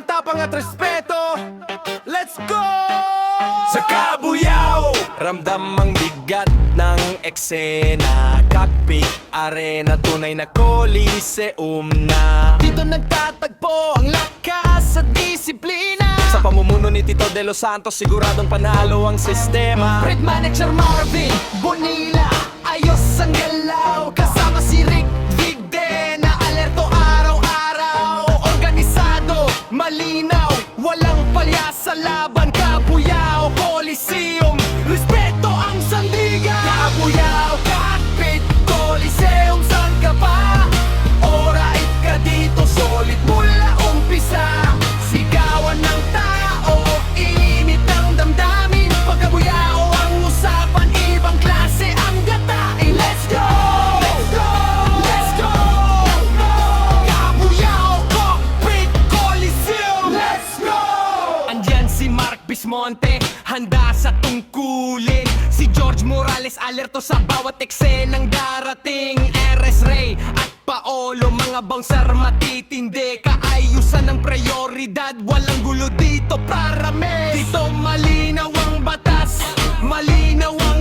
ng tapang at respeto. Let's go! Sa Kabuyao, ramdam ang bigat ng eksena. Cockpit, arena, tunay na coliseum na. Dito nagtatagpo ang lakas at disiplina. Sa pamumuno ni Tito De Los Santos, siguradong panalo ang sistema. Red Manager Marvin Bonilla, ayos ang galaw. Kasama si Rick Vigde na alerto araw-araw. Organisado, malinaw, walang palya sa laban. Kabuyao, Coliseum, respeto ang sandigan. Kabuyao, Cockpit, Coliseum, saan ka pa? Orait ka dito, solid mula umpisa. Sigawan ng tao, init ng damdamin. Pagkabuyao ang usapan, ibang klase ang gatain. Let's go! Let's go! Let's go! Kabuyao, Cockpit, Coliseum, let's go! Andyan si Mark Bismonte, handa sa tungkulin. Si George Morales, alerto sa bawat eksenang darating. RS Ray at Paolo, mga bouncer matitindi. Kaayusan ng prioridad, walang gulo dito para me. Dito malinaw ang batas, malinaw ang